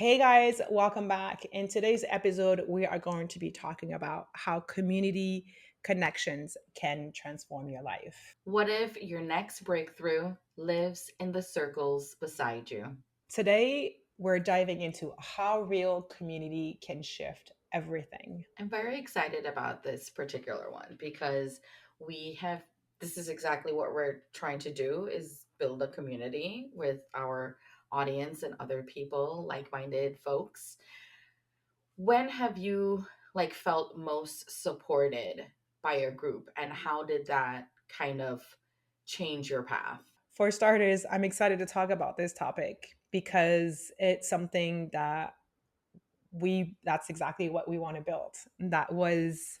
Hey guys, welcome back. In today's episode, we are going to be talking about how community connections can transform your life. What if your next breakthrough lives in the circles beside you? Today, we're diving into how real community can shift everything. I'm very excited about this particular one because we have this is exactly what we're trying to do is build a community with our audience and other people, like-minded folks. When have you felt most supported by a group and how did that kind of change your path? For starters, I'm excited to talk about this topic because it's something that that's exactly what we want to build. That was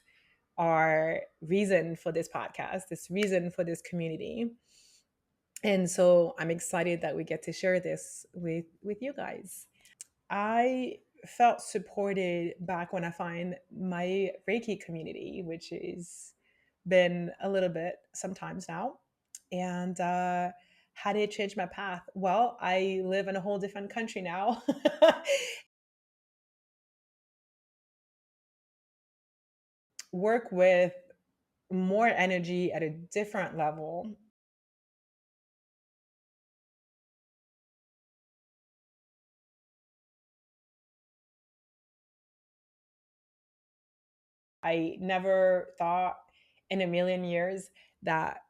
our reason for this podcast, this reason for this community. And so I'm excited that we get to share this with you guys. I felt supported back when I find my Reiki community, which is been a little bit sometimes now. And how did it change my path? Well, I live in a whole different country now. Work with more energy at a different level. I never thought in a million years that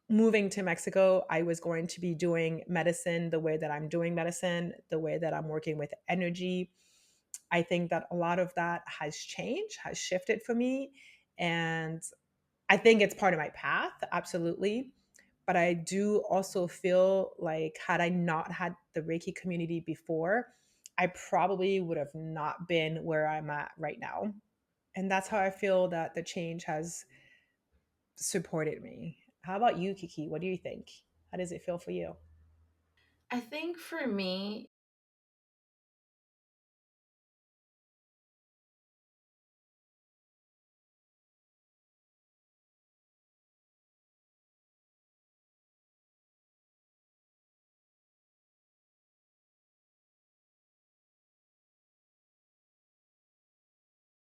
moving to Mexico, I was going to be doing medicine the way that I'm doing medicine, the way that I'm working with energy. I think that a lot of that has changed, has shifted for me. And I think it's part of my path, absolutely. But I do also feel like, had I not had the Reiki community before, I probably would have not been where I'm at right now. And that's how I feel that the change has supported me. How about you, Kiki? What do you think? How does it feel for you? I think for me,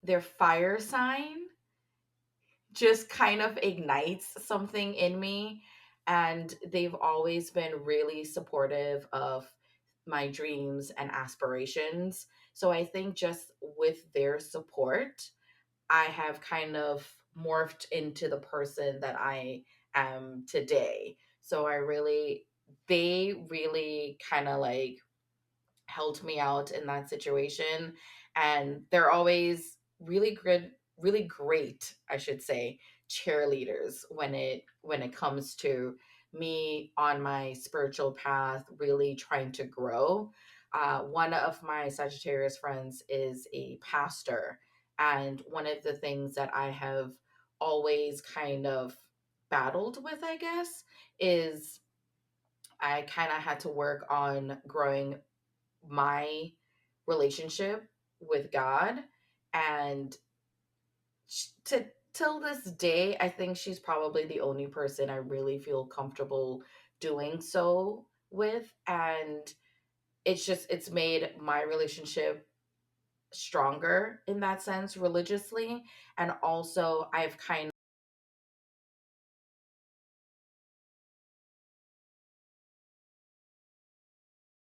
their fire sign just kind of ignites something in me. And they've always been really supportive of my dreams and aspirations. So I think just with their support, I have kind of morphed into the person that I am today. So they really kind of helped me out in that situation, and they're always really great, I should say, cheerleaders when it comes to me on my spiritual path, really trying to grow. One of my Sagittarius friends is a pastor, and one of the things that I have always kind of battled with, I guess, is I kind of had to work on growing my relationship with God. And to till this day, I think she's probably the only person I really feel comfortable doing so with. And it's made my relationship stronger in that sense religiously. And also I've kind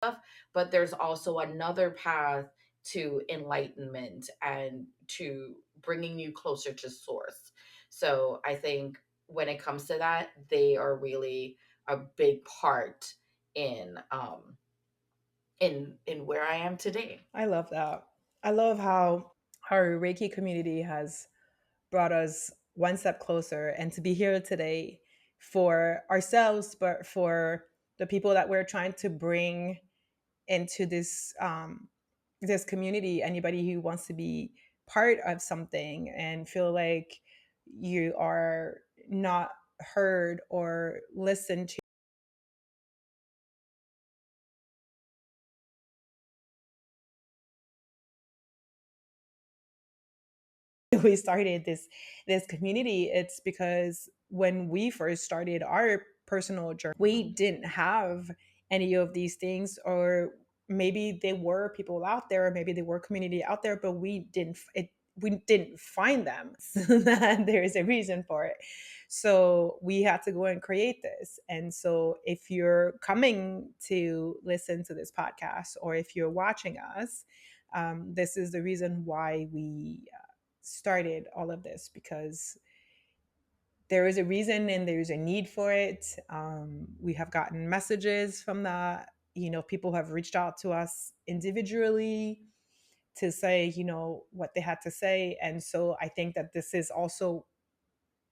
of, but there's also another path to enlightenment and to bringing you closer to source. So I think when it comes to that, they are really a big part in in where I am today. I love that. I love how our Reiki community has brought us one step closer and to be here today for ourselves, but for the people that we're trying to bring into this community. Anybody who wants to be part of something and feel like you are not heard or listened to. We started this community, it's because when we first started our personal journey, we didn't have any of these things, or maybe there were people out there, maybe there were community out there, but we didn't find them. So that there is a reason for it. So we had to go and create this. And so if you're coming to listen to this podcast, or if you're watching us, this is the reason why we started all of this, because there is a reason and there's a need for it. We have gotten messages from that. People have reached out to us individually to say, what they had to say. And so I think that this is also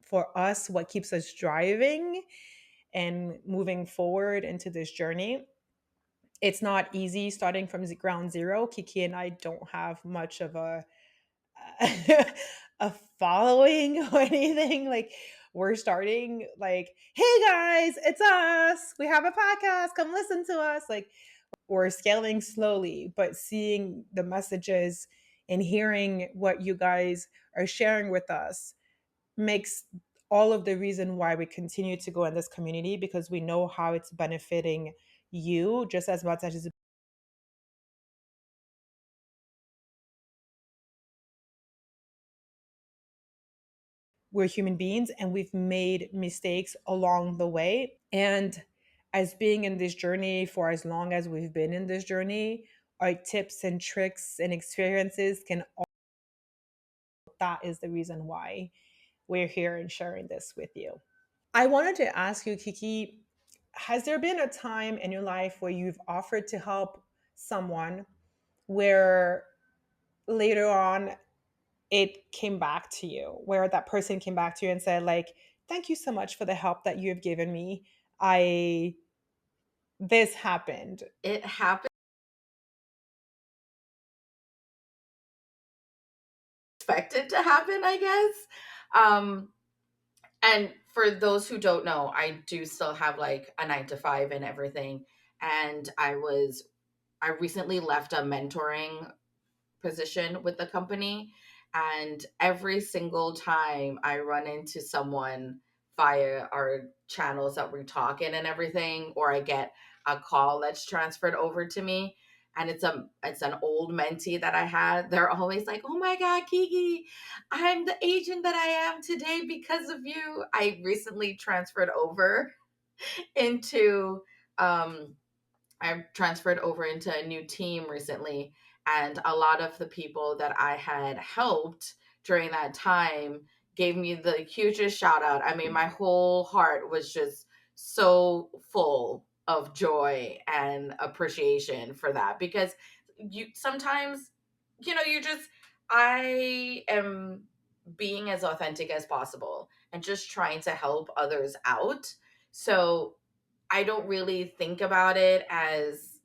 for us what keeps us driving and moving forward into this journey. It's not easy starting from ground zero. Kiki and I don't have much of a following or anything. Like, we're starting like, hey guys, it's us. We have a podcast. Come listen to us. Like, we're scaling slowly, but seeing the messages and hearing what you guys are sharing with us makes all of the reason why we continue to go in this community, because we know how it's benefiting you just as much as we're human beings and we've made mistakes along the way. And as being in this journey for as long as we've been in this journey, our tips and tricks and experiences can all, that is the reason why we're here and sharing this with you. I wanted to ask you, Kiki, has there been a time in your life where you've offered to help someone where later on it came back to you, where that person came back to you and said, like, thank you so much for the help that you have given me. I This happened. It happened expected to happen, I guess. And for those who don't know, I do still have like a 9 to 5 and everything. And I recently left a mentoring position with the company. And every single time I run into someone via our channels that we're talking and everything, or I get a call that's transferred over to me, and it's an old mentee that I had, they're always like, "Oh my God, Kiki, I'm the agent that I am today because of you." I recently transferred over into um I've transferred over into a new team recently, and a lot of the people that I had helped during that time gave me the hugest shout out. I mean, my whole heart was just so full of joy and appreciation for that, because you sometimes, you just, I am being as authentic as possible and just trying to help others out. So I don't really think about it as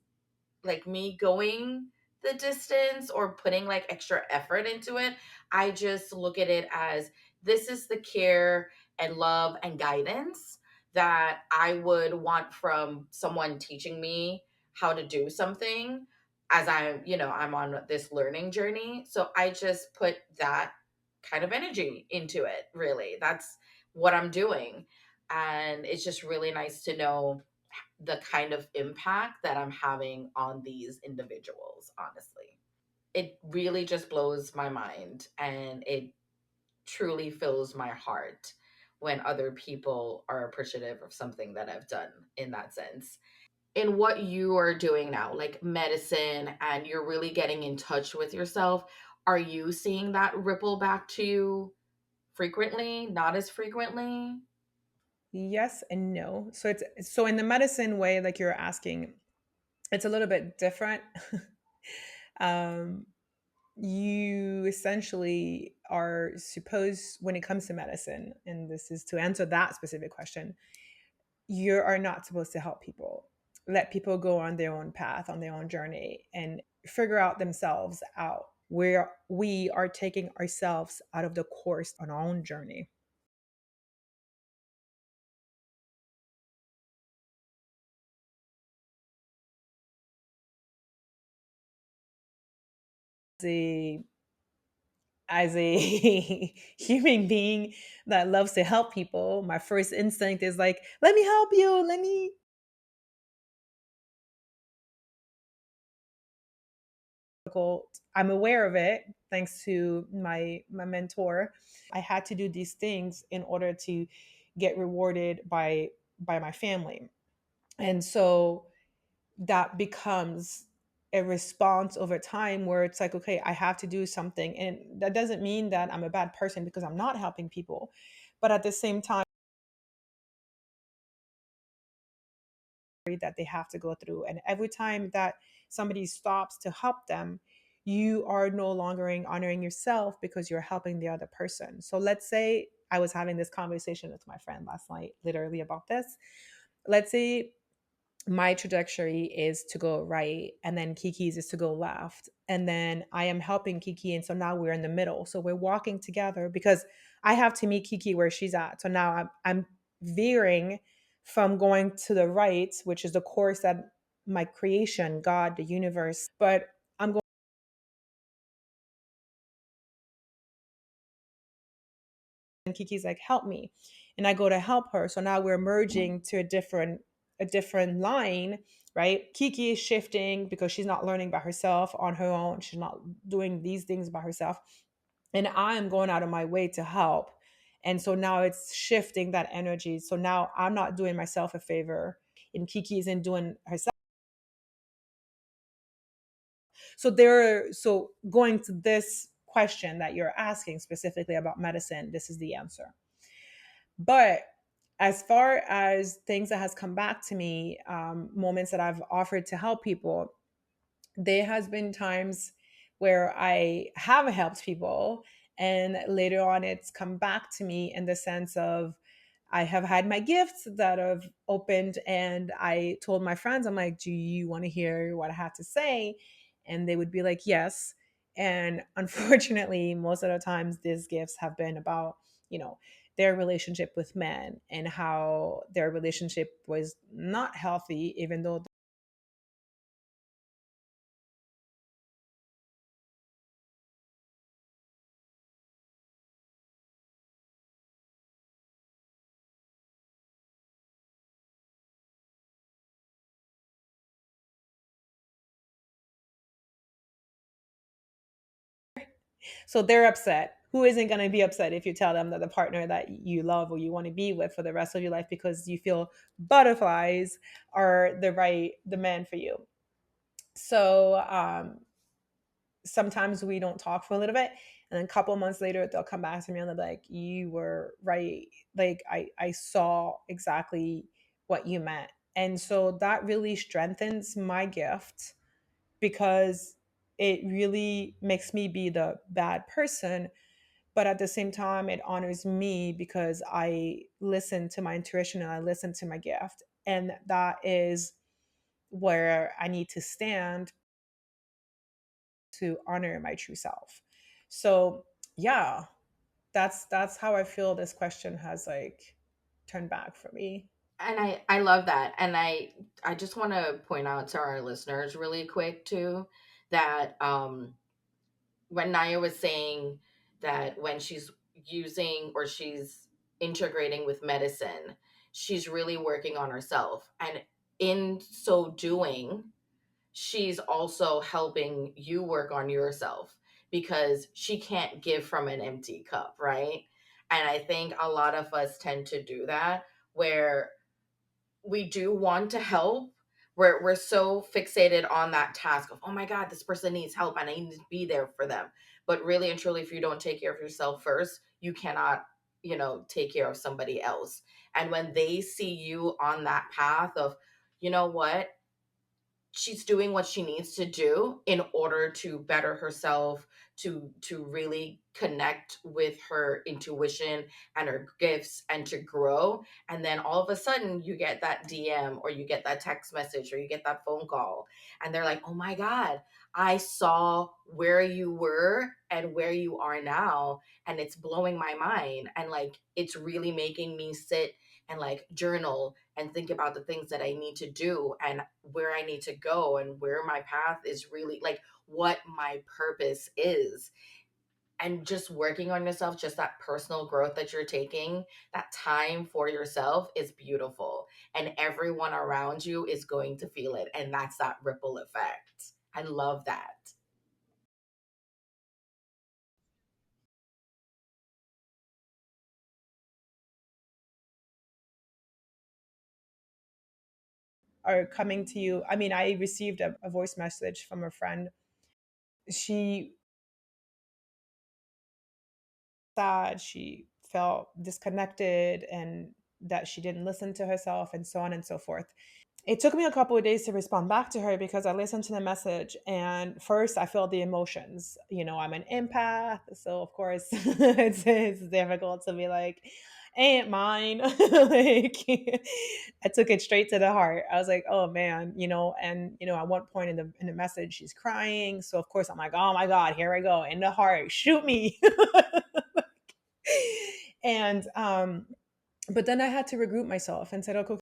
like me going the distance or putting like extra effort into it. I just look at it as this is the care and love and guidance that I would want from someone teaching me how to do something, as I'm on this learning journey. So I just put that kind of energy into it, really. That's what I'm doing. And it's just really nice to know the kind of impact that I'm having on these individuals, honestly. It really just blows my mind, and it truly fills my heart when other people are appreciative of something that I've done in that sense. In what you are doing now, like medicine, and you're really getting in touch with yourself, are you seeing that ripple back to you frequently, not as frequently? Yes and no. So in the medicine way, like you're asking, it's a little bit different. um, you essentially are supposed, when it comes to medicine, and this is to answer that specific question, you are not supposed to help people. Let people go on their own path, on their own journey, and figure out themselves out. Where we are taking ourselves out of the course on our own journey. The as a human being that loves to help people, my first instinct is like, let me help you. Let me I'm aware of it thanks to my mentor. I had to do these things in order to get rewarded by my family. And so that becomes a response over time where it's like, okay, I have to do something. And that doesn't mean that I'm a bad person because I'm not helping people. But at the same time, that they have to go through. And every time that somebody stops to help them, you are no longer honoring yourself because you're helping the other person. So let's say I was having this conversation with my friend last night, literally about this. Let's say my trajectory is to go right and then Kiki's is to go left. And then I am helping Kiki. And so now we're in the middle. So we're walking together because I have to meet Kiki where she's at. So now I'm veering from going to the right, which is the course that my creation, God, the universe, but I'm going, and Kiki's like, help me. And I go to help her. So now we're merging to a different line, right? Kiki is shifting because she's not learning by herself on her own. She's not doing these things by herself. And I'm going out of my way to help. And so now it's shifting that energy. So now I'm not doing myself a favor and Kiki isn't doing herself. So going to this question that you're asking specifically about medicine, this is the answer. But as far as things that has come back to me, moments that I've offered to help people, there has been times where I have helped people and later on it's come back to me in the sense of I have had my gifts that have opened and I told my friends, I'm like, do you want to hear what I have to say? And they would be like, yes. And unfortunately, most of the times these gifts have been about, you know, their relationship with men and how their relationship was not healthy, even though. So they're upset. Who isn't going to be upset if you tell them that the partner that you love or you want to be with for the rest of your life because you feel butterflies are the man for you? So sometimes we don't talk for a little bit, and then a couple of months later they'll come back to me and they're like, "You were right. Like I saw exactly what you meant." And so that really strengthens my gift because it really makes me be the bad person, but at the same time it honors me because I listen to my intuition and I listen to my gift, and that is where I need to stand to honor my true self. So yeah, that's how I feel this question has like turned back for me. And I love that. And I just want to point out to our listeners really quick too that when Naya was saying that when she's using or she's integrating with medicine, she's really working on herself. And in so doing, she's also helping you work on yourself because she can't give from an empty cup, right? And I think a lot of us tend to do that where we do want to help. We're so fixated on that task of, oh my God, this person needs help and I need to be there for them. But really and truly, if you don't take care of yourself first, you cannot, take care of somebody else. And when they see you on that path of, you know what, she's doing what she needs to do in order to better herself, to really connect with her intuition and her gifts and to grow. And then all of a sudden you get that DM or you get that text message or you get that phone call and they're like, oh my God, I saw where you were and where you are now, and it's blowing my mind, and like it's really making me sit and like journal and think about the things that I need to do and where I need to go and where my path is, really like what my purpose is. And just working on yourself, just that personal growth that you're taking, that time for yourself is beautiful. And everyone around you is going to feel it. And that's that ripple effect. I love that. are coming to you. I mean, I received a voice message from a friend. She sad, she felt disconnected, and that she didn't listen to herself, and so on and so forth. It took me a couple of days to respond back to her because I listened to the message, and first I felt the emotions. You know, I'm an empath, so of course it's difficult to be like, ain't mine. Like, I took it straight to the heart. I was like, oh man, and at one point in the message she's crying, so of course I'm like, oh my god, here I go in the heart, shoot me. And but then I had to regroup myself and said, okay,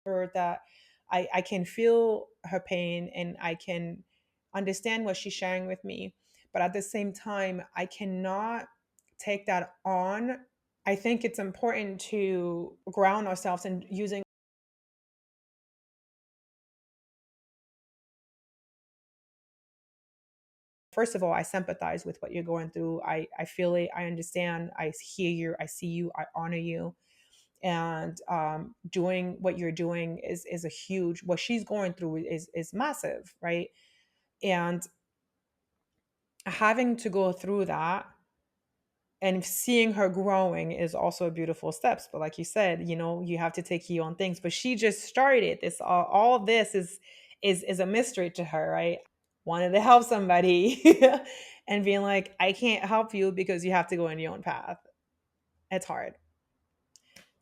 her that I can feel her pain and I can understand what she's sharing with me. But at the same time, I cannot take that on. I think it's important to ground ourselves and using, first of all, I sympathize with what you're going through. I feel it. I understand. I hear you. I see you. I honor you. And doing what you're doing is a huge, what she's going through is massive, right? And having to go through that and seeing her growing is also a beautiful steps. But like you said, you have to take heed on things, but she just started this. All this is a mystery to her, right? Wanted to help somebody and being like, I can't help you because you have to go in your own path. It's hard,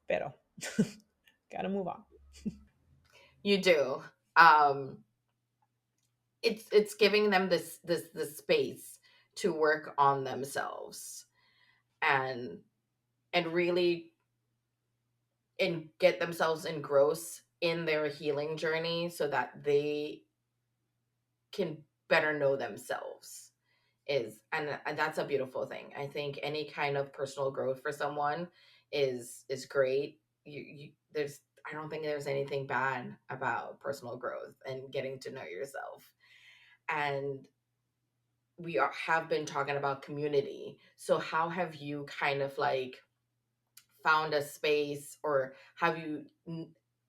pero gotta move on. You do. Um, it's giving them this space to work on themselves, and really and get themselves engrossed in their healing journey so that they can better know themselves. And that's a beautiful thing. I think any kind of personal growth for someone is great. There's, I don't think there's anything bad about personal growth and getting to know yourself. And have been talking about community. So how have you kind of like found a space, or have you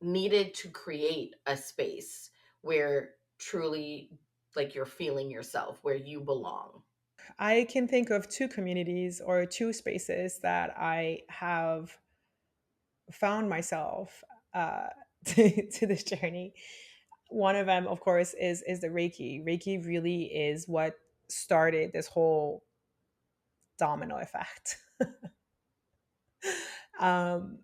needed to create a space where truly, like, you're feeling yourself, where you belong? I can think of two communities or two spaces that I have found myself uh, to this journey. One of them, of course, is the Reiki. Reiki really is what started this whole domino effect. um,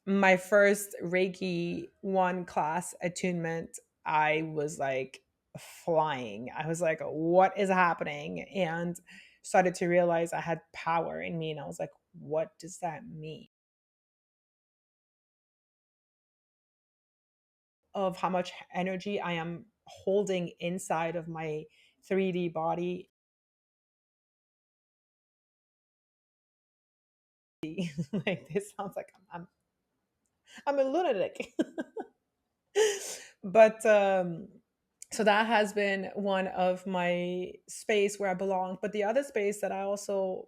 my first Reiki one class attunement, I was like flying. I was like, what is happening? And started to realize I had power in me. And I was like, what does that mean? Of how much energy I am holding inside of my 3D body. Like, this sounds like I'm a lunatic. But so that has been one of my space where I belong. But the other space that I also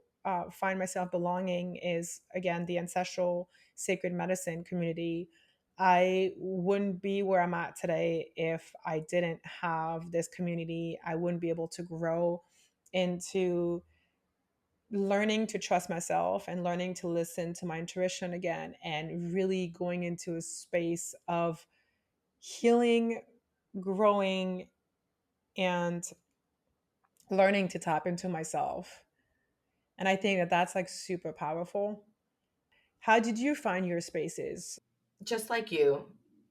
find myself belonging is, again, the ancestral sacred medicine community. I wouldn't be where I'm at today if I didn't have this community. I wouldn't be able to grow into learning to trust myself and learning to listen to my intuition again, and really going into a space of healing, growing, and learning to tap into myself. And I think that that's like super powerful. How did you find your spaces? Just like you,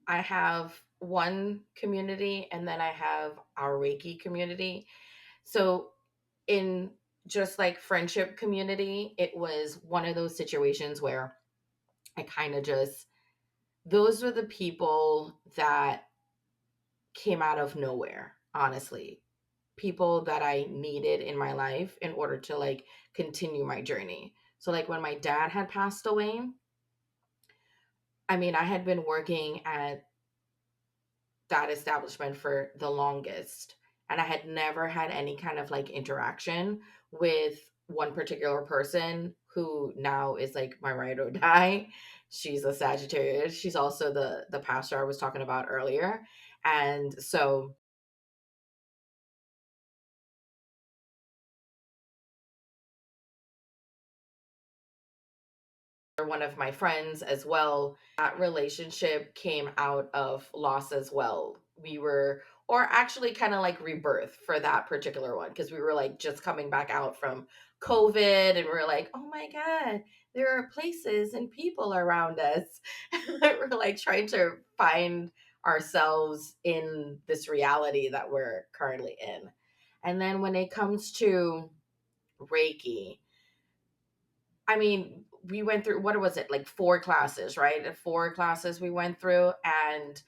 I have one community, and then I have our Reiki community. So, in just like friendship community, it was one of those situations where I kind of just, those were the people that came out of nowhere, honestly. People that I needed in my life in order to like continue my journey. So, like, when my dad had passed away, I mean, I had been working at that establishment for the longest, and I had never had any kind of like interaction with one particular person who now is like my ride or die. She's a Sagittarius. She's also the pastor I was talking about earlier. And so one of my friends as well. That relationship came out of loss as well. We were, or actually kind of like rebirth for that particular one, because we were like just coming back out from COVID and we are like, oh my God, there are places and people around us. We're like trying to find ourselves in this reality that we're currently in. And then when it comes to Reiki, I mean, we went through, what was it, like four classes, right? Four classes we went through. And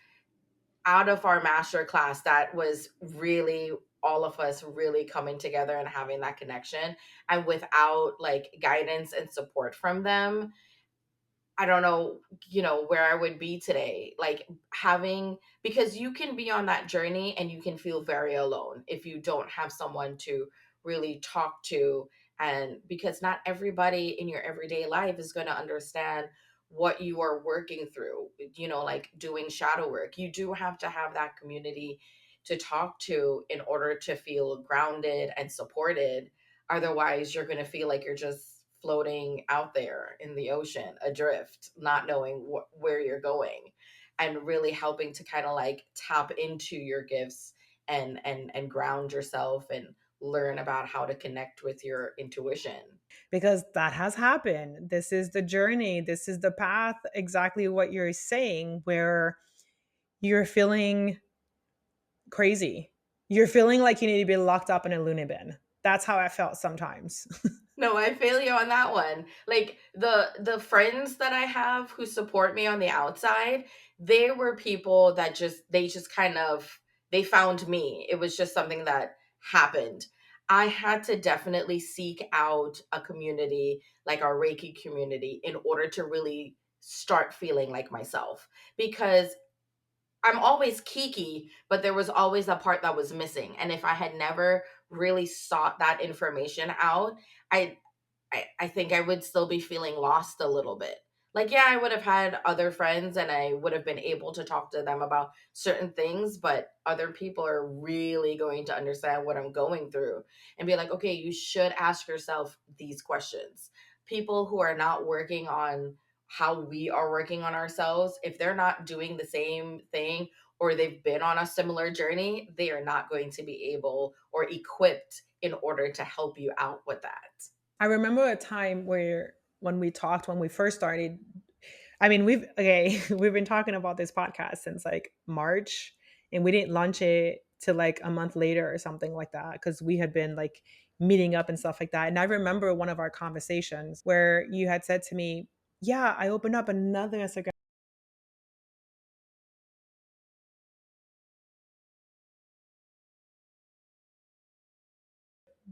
out of our master class, that was really all of us really coming together and having that connection. And without like guidance and support from them, I don't know, where I would be today. Like having, because you can be on that journey and you can feel very alone if you don't have someone to really talk to. And because not everybody in your everyday life is going to understand what you are working through, like doing shadow work. You do have to have that community to talk to in order to feel grounded and supported. Otherwise, you're going to feel like you're just floating out there in the ocean, adrift, not knowing where you're going, and really helping to kind of like tap into your gifts and ground yourself and learn about how to connect with your intuition. Because that has happened. This is the journey. This is the path. Exactly what you're saying, where you're feeling crazy. You're feeling like you need to be locked up in a loony bin. That's how I felt sometimes. No, I feel you on that one. Like the friends that I have who support me on the outside, they were people that just kind of, they found me. It was just something that happened. I had to definitely seek out a community like our Reiki community in order to really start feeling like myself, because I'm always Kiki, but there was always a part that was missing. And if I had never really sought that information out, I I think I would still be feeling lost a little bit. Like, yeah, I would have had other friends and I would have been able to talk to them about certain things, but other people are really going to understand what I'm going through and be like, okay, you should ask yourself these questions. People who are not working on how we are working on ourselves, if they're not doing the same thing or they've been on a similar journey, they are not going to be able or equipped in order to help you out with that. I remember a time where when we talked, when we first started, I mean, we've been talking about this podcast since like March, and we didn't launch it till like a month later or something like that, because we had been like meeting up and stuff like that. And I remember one of our conversations where you had said to me, yeah, I opened up another Instagram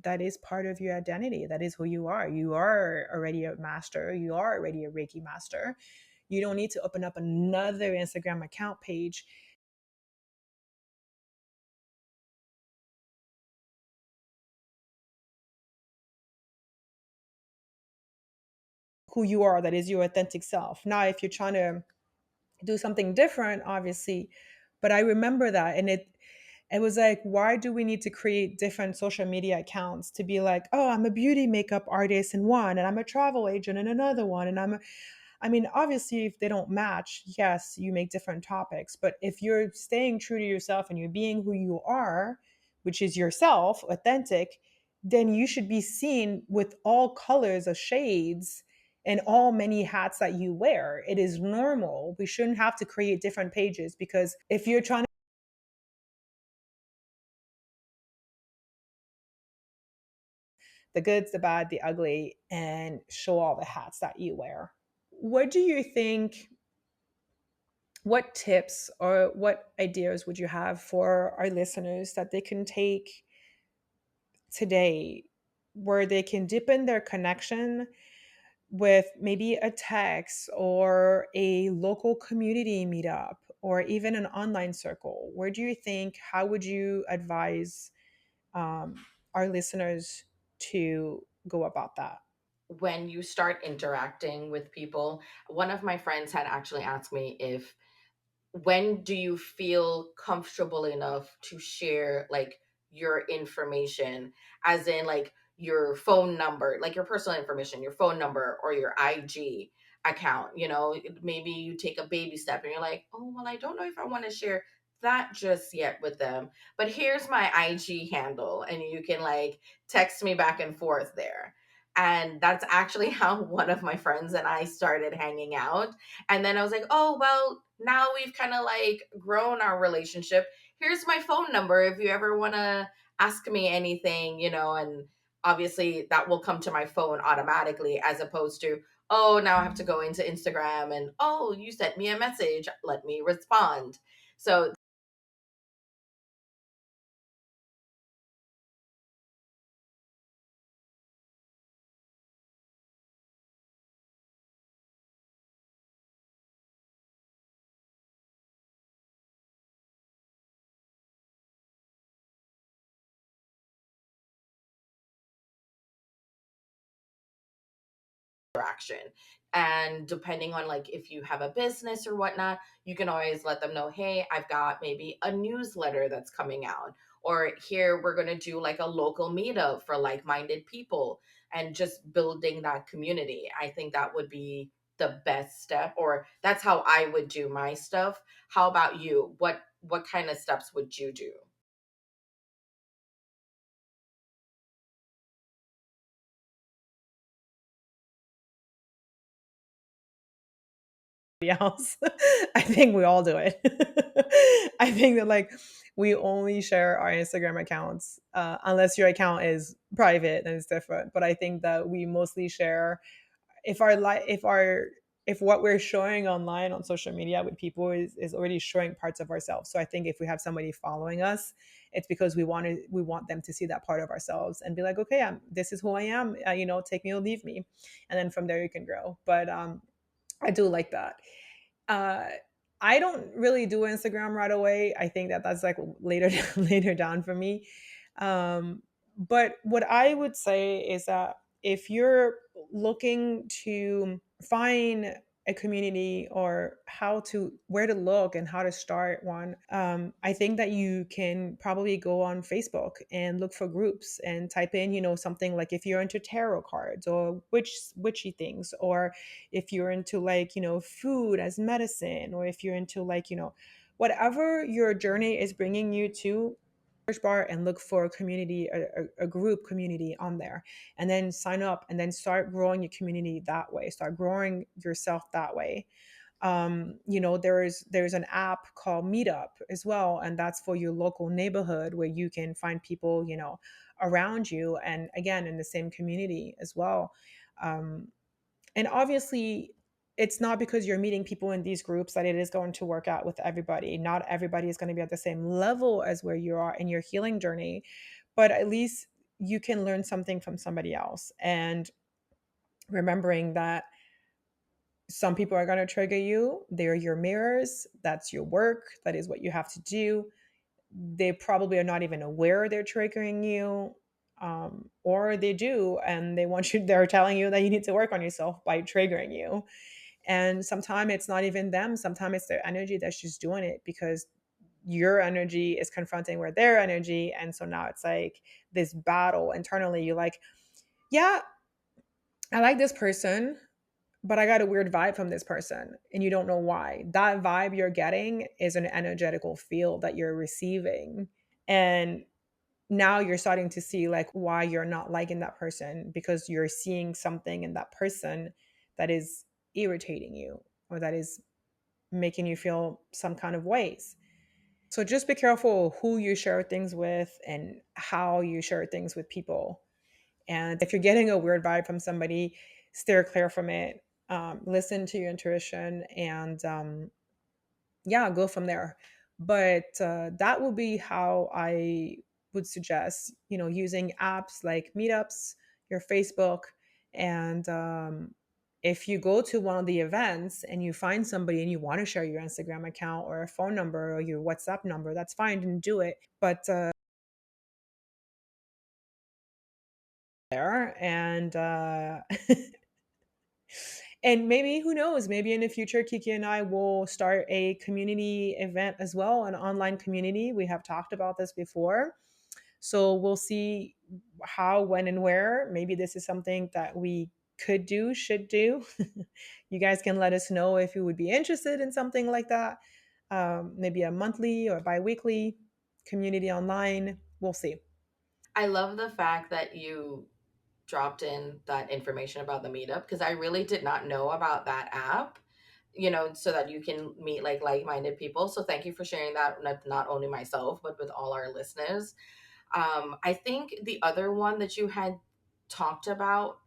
that is part of your identity. That is who you are. You are already a master. You are already a Reiki master. You don't need to open up another Instagram account page. Who you are, that is your authentic self. Now, if you're trying to do something different, obviously, but I remember that, and it was like, why do we need to create different social media accounts to be like, oh, I'm a beauty makeup artist in one, and I'm a travel agent in another one, and I mean, obviously, if they don't match, yes, you make different topics. But if you're staying true to yourself and you're being who you are, which is yourself, authentic, then you should be seen with all colors of shades and all many hats that you wear. It is normal. We shouldn't have to create different pages, because if you're trying to the goods, the bad, the ugly, and show all the hats that you wear. What do you think? What tips or what ideas would you have for our listeners that they can take today, where they can deepen their connection with maybe a text or a local community meetup or even an online circle? Where do you think, how would you advise our listeners to go about that? when you start interacting with people, one of my friends had actually asked me if, when do you feel comfortable enough to share like your information, as in like your phone number, like your personal information, your phone number or your IG account, maybe you take a baby step and you're like, oh well, I don't know if I want to share that just yet with them, but here's my IG handle and you can like text me back and forth there. And that's actually how one of my friends and I started hanging out. And then I was like, oh, well, now we've kind of like grown our relationship. Here's my phone number if you ever want to ask me anything, and obviously that will come to my phone automatically, as opposed to, oh, now I have to go into Instagram and, oh, you sent me a message, let me respond. So interaction. And depending on like if you have a business or whatnot, you can always let them know, hey, I've got maybe a newsletter that's coming out, or here we're going to do like a local meetup for like-minded people, and just building that community. I think that would be the best step, or that's how I would do my stuff. How about you? What kind of steps would you do? Else. I think we all do it. I think that like we only share our Instagram accounts unless your account is private and it's different. But I think that we mostly share if what we're showing online on social media with people is already showing parts of ourselves. So I think if we have somebody following us, it's because we want them to see that part of ourselves and be like, okay, this is who I am. Take me or leave me, and then from there you can grow. But I do like that. Uh, I don't really do Instagram right away. I think that that's like later later down for me. But what I would say is that if you're looking to find a community or how to where to look and how to start one, I think that you can probably go on Facebook and look for groups and type in, something like if you're into tarot cards or witchy things, or if you're into like, food as medicine, or if you're into like, whatever your journey is bringing you to, search bar and look for a community, a group community on there, and then sign up and then start growing your community that way, start growing yourself that way. There's an app called Meetup as well, and that's for your local neighborhood where you can find people, around you, and again in the same community as well. Um, and obviously, it's not because you're meeting people in these groups that it is going to work out with everybody. Not everybody is going to be at the same level as where you are in your healing journey, but at least you can learn something from somebody else. And remembering that some people are going to trigger you, they're your mirrors, that's your work, that is what you have to do. They probably are not even aware they're triggering you, or they do and they're telling you that you need to work on yourself by triggering you. And sometimes it's not even them. Sometimes it's their energy that's just doing it because your energy is confronting with their energy. And so now it's like this battle internally. You're like, yeah, I like this person, but I got a weird vibe from this person. And you don't know why. That vibe you're getting is an energetical field that you're receiving. And now you're starting to see like why you're not liking that person, because you're seeing something in that person that is irritating you, or that is making you feel some kind of ways. So just be careful who you share things with and how you share things with people. And if you're getting a weird vibe from somebody, steer clear from it. Listen to your intuition, and yeah, go from there. But that would be how I would suggest, using apps like Meetups, your Facebook, and if you go to one of the events and you find somebody and you want to share your Instagram account or a phone number or your WhatsApp number, that's fine and do it. But there. And and maybe, who knows, maybe in the future, Kiki and I will start a community event as well, an online community. We have talked about this before. So we'll see how, when, and where. Maybe this is something that we could do, should do. You guys can let us know if you would be interested in something like that. Maybe a monthly or bi weekly community online. We'll see. I love the fact that you dropped in that information about the meetup because I really did not know about that app, so that you can meet like-minded people. So thank you for sharing that, not only myself, but with all our listeners. I think the other one that you had talked about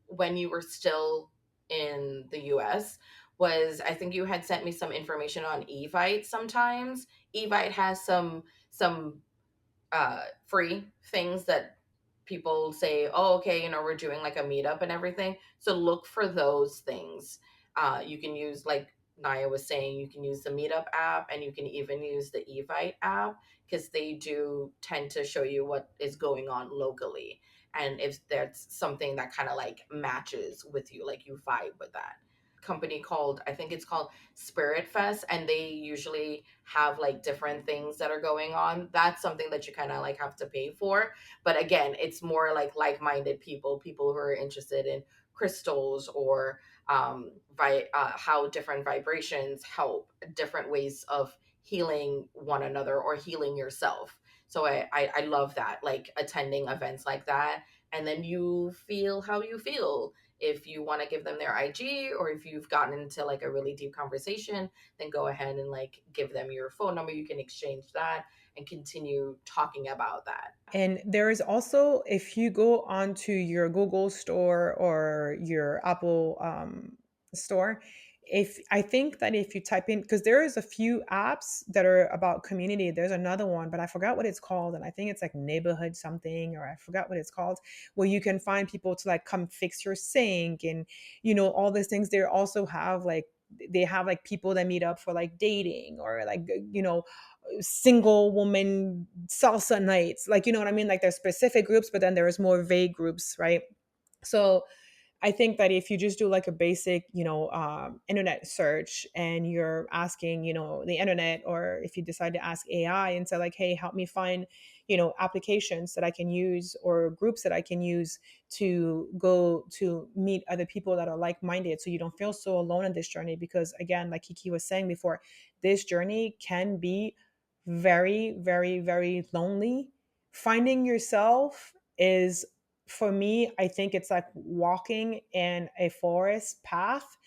when you were still in the US was, I think you had sent me some information on Evite sometimes. Evite has some free things that people say, oh, okay, we're doing like a meetup and everything. So look for those things. You can use, like Naya was saying, you can use the Meetup app and you can even use the Evite app because they do tend to show you what is going on locally. And if that's something that kind of like matches with you, like you vibe with that. Company called, I think it's called Spirit Fest, and they usually have like different things that are going on. That's something that you kind of like have to pay for. But again, it's more like-minded people who are interested in crystals or how different vibrations help, different ways of healing one another or healing yourself. So I love that, like attending events like that, and then you feel how you feel. If you want to give them their IG, or if you've gotten into like a really deep conversation, then go ahead and like give them your phone number. You can exchange that and continue talking about that. And there is also, if you go onto your Google store or your Apple store, if I think that if you type in, because there is a few apps that are about community. There's another one, but I forgot what it's called, and I think it's like neighborhood something, or I forgot what it's called, where you can find people to like come fix your sink and all these things. They also have like, they have like people that meet up for like dating, or like single woman salsa nights, like, you know what I mean, like there's specific groups, but then there's more vague groups, right? So I think that if you just do like a basic, internet search, and you're asking, the internet, or if you decide to ask AI and say like, hey, help me find, applications that I can use, or groups that I can use to go to meet other people that are like-minded, so you don't feel so alone in this journey. Because again, like Kiki was saying before, this journey can be very, very, very lonely. Finding yourself is, for me, I think it's like walking in a forest path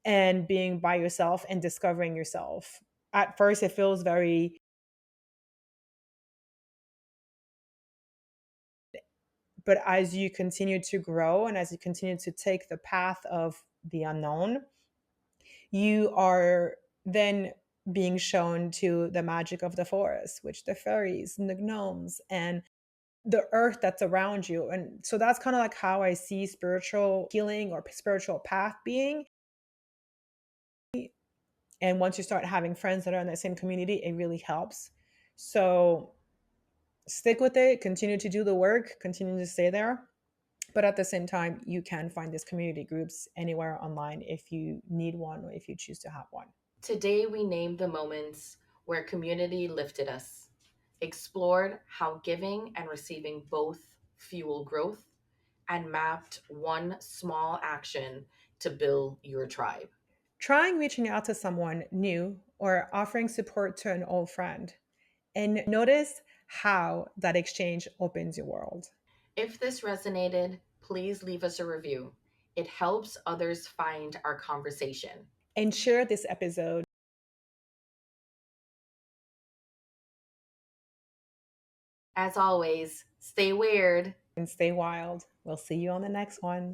and being by yourself and discovering yourself. At first, it feels very, but as you continue to grow and as you continue to take the path of the unknown, you are then being shown to the magic of the forest, which the fairies and the gnomes and the earth that's around you. And so that's kind of like how I see spiritual healing or spiritual path being. And once you start having friends that are in that same community, it really helps. So stick with it, continue to do the work, continue to stay there. But at the same time, you can find these community groups anywhere online if you need one, or if you choose to have one. Today, we named the moments where community lifted us, explored how giving and receiving both fuel growth, and mapped one small action to build your tribe. Trying reaching out to someone new or offering support to an old friend, and notice how that exchange opens your world. If this resonated, please leave us a review. It helps others find our conversation. And share this episode, As always, stay weird. and stay wild. We'll see you on the next one.